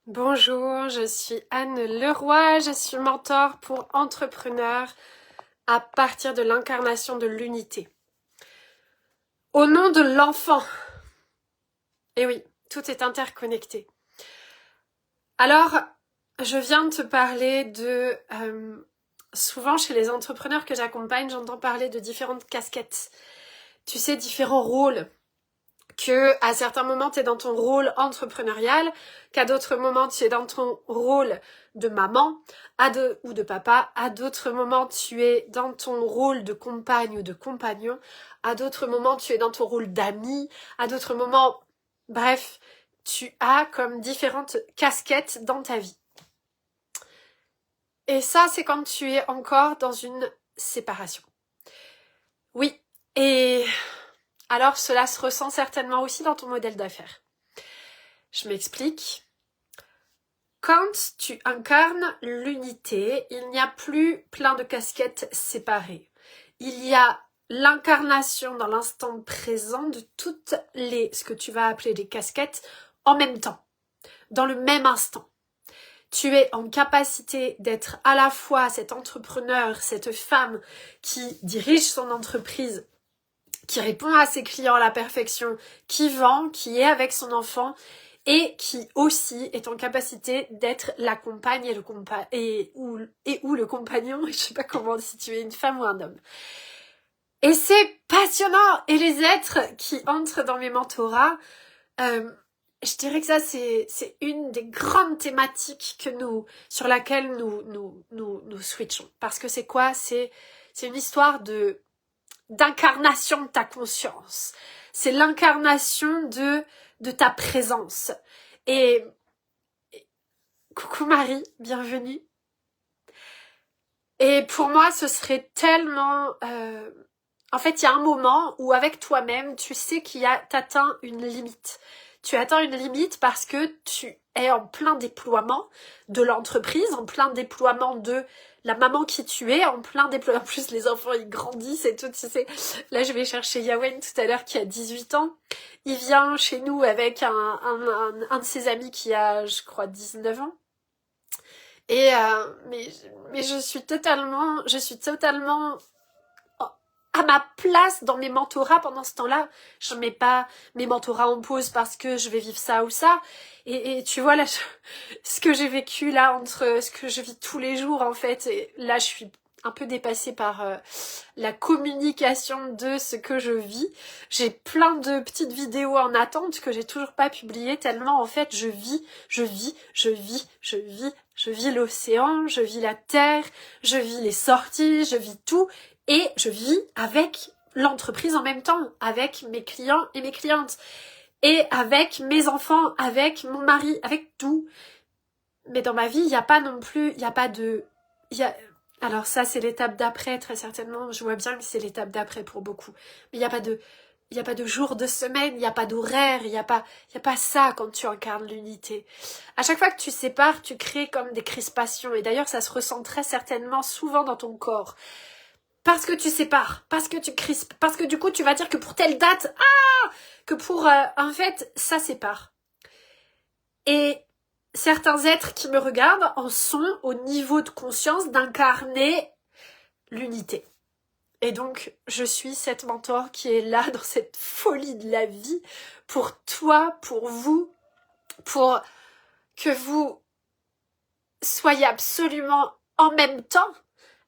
Bonjour, je suis Anne Leroy, je suis mentor pour entrepreneurs à partir de l'incarnation de l'unité. Au nom de l'enfant. Et oui, tout est interconnecté. Alors, je viens de te parler de... souvent chez les entrepreneurs que j'accompagne, j'entends parler de différentes casquettes. Tu sais, différents rôles. Que à certains moments tu es dans ton rôle entrepreneurial, qu'à d'autres moments tu es dans ton rôle de maman ou de papa, à d'autres moments tu es dans ton rôle de compagne ou de compagnon, à d'autres moments tu es dans ton rôle d'ami, à d'autres moments, bref, tu as comme différentes casquettes dans ta vie. Et ça, c'est quand tu es encore dans une séparation. Oui, et... alors cela se ressent certainement aussi dans ton modèle d'affaires. Je m'explique. Quand tu incarnes l'unité, il n'y a plus plein de casquettes séparées. Il y a l'incarnation dans l'instant présent de toutes ce que tu vas appeler des casquettes en même temps, dans le même instant. Tu es en capacité d'être à la fois cet entrepreneur, cette femme qui dirige son entreprise, qui répond à ses clients à la perfection, qui vend, qui est avec son enfant et qui aussi est en capacité d'être la compagne ou le compagnon, je sais pas comment, si tu es une femme ou un homme. Et c'est passionnant. Et les êtres qui entrent dans mes mentorats, je dirais que ça c'est une des grandes thématiques sur laquelle nous switchons. Parce que c'est quoi? C'est une histoire d'incarnation de ta conscience. C'est l'incarnation de ta présence. Et coucou Marie, bienvenue. Et pour moi, ce serait tellement... En fait, il y a un moment où avec toi-même, tu sais t'atteins une limite. Tu atteins une limite parce que tu es en plein déploiement de l'entreprise, en plein déploiement de la maman qui tu es, en plein déploiement. En plus, les enfants, ils grandissent et tout, tu sais. Là, je vais chercher Yawen tout à l'heure qui a 18 ans. Il vient chez nous avec un de ses amis qui a, je crois, 19 ans. Et mais je suis totalement à ma place dans mes mentorats pendant ce temps-là. Je mets pas mes mentorats en pause parce que je vais vivre ça ou ça. Et tu vois là, ce que j'ai vécu là entre ce que je vis tous les jours en fait. Et là, je suis un peu dépassée par la communication de ce que je vis. J'ai plein de petites vidéos en attente que j'ai toujours pas publiées tellement en fait je vis l'océan, je vis la terre, je vis les sorties, je vis tout. Et je vis avec l'entreprise en même temps, avec mes clients et mes clientes, et avec mes enfants, avec mon mari, avec tout. Mais dans ma vie, il n'y a pas non plus, alors ça c'est l'étape d'après, très certainement, je vois bien que c'est l'étape d'après pour beaucoup. Mais il n'y a pas de jour de semaine, il n'y a pas d'horaire, il n'y a pas ça quand tu incarnes l'unité. À chaque fois que tu sépares, tu crées comme des crispations, et d'ailleurs ça se ressent très certainement souvent dans ton corps. Parce que tu sépares, parce que tu crispes, parce que du coup tu vas dire que pour telle date, que pour... en fait, ça sépare. Et certains êtres qui me regardent en sont au niveau de conscience d'incarner l'unité. Et donc, je suis cette mentor qui est là dans cette folie de la vie pour toi, pour vous, pour que vous soyez absolument en même temps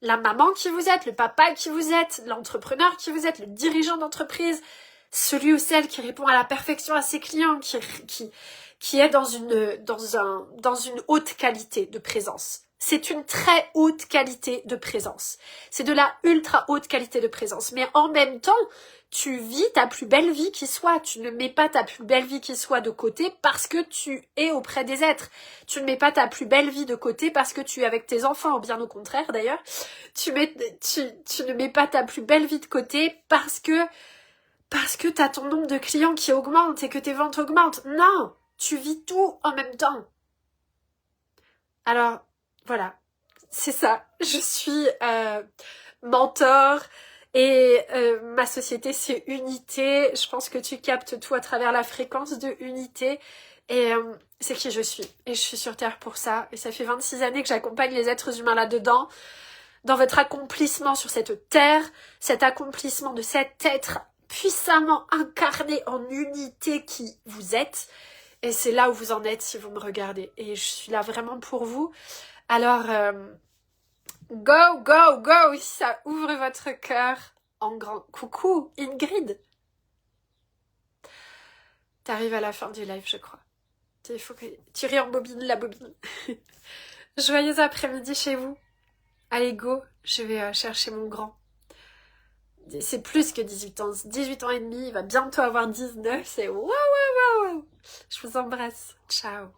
la maman qui vous êtes, le papa qui vous êtes, l'entrepreneur qui vous êtes, le dirigeant d'entreprise, celui ou celle qui répond à la perfection à ses clients, qui est dans une haute qualité de présence. C'est une très haute qualité de présence. C'est de la ultra haute qualité de présence. Mais en même temps, tu vis ta plus belle vie qui soit. Tu ne mets pas ta plus belle vie qui soit de côté parce que tu es auprès des êtres. Tu ne mets pas ta plus belle vie de côté parce que tu es avec tes enfants, bien au contraire d'ailleurs. Tu ne mets pas ta plus belle vie de côté parce que t'as ton nombre de clients qui augmente et que tes ventes augmentent. Non, tu vis tout en même temps. Alors, voilà, c'est ça. Je suis mentor et ma société c'est Unité. Je pense que tu captes tout à travers la fréquence de Unité. Et c'est qui je suis. Et je suis sur Terre pour ça. Et ça fait 26 années que j'accompagne les êtres humains là-dedans, dans votre accomplissement sur cette Terre, cet accomplissement de cet être puissamment incarné en unité qui vous êtes. Et c'est là où vous en êtes si vous me regardez. Et je suis là vraiment pour vous. Alors, go, go, go, si ça ouvre votre cœur en grand. Coucou, Ingrid. T'arrives à la fin du live, je crois. Il faut que tu rembobines la bobine. Joyeux après-midi chez vous. Allez, go, je vais chercher mon grand. C'est plus que 18 ans. 18 ans et demi, il va bientôt avoir 19. C'est waouh, waouh, waouh. Je vous embrasse. Ciao.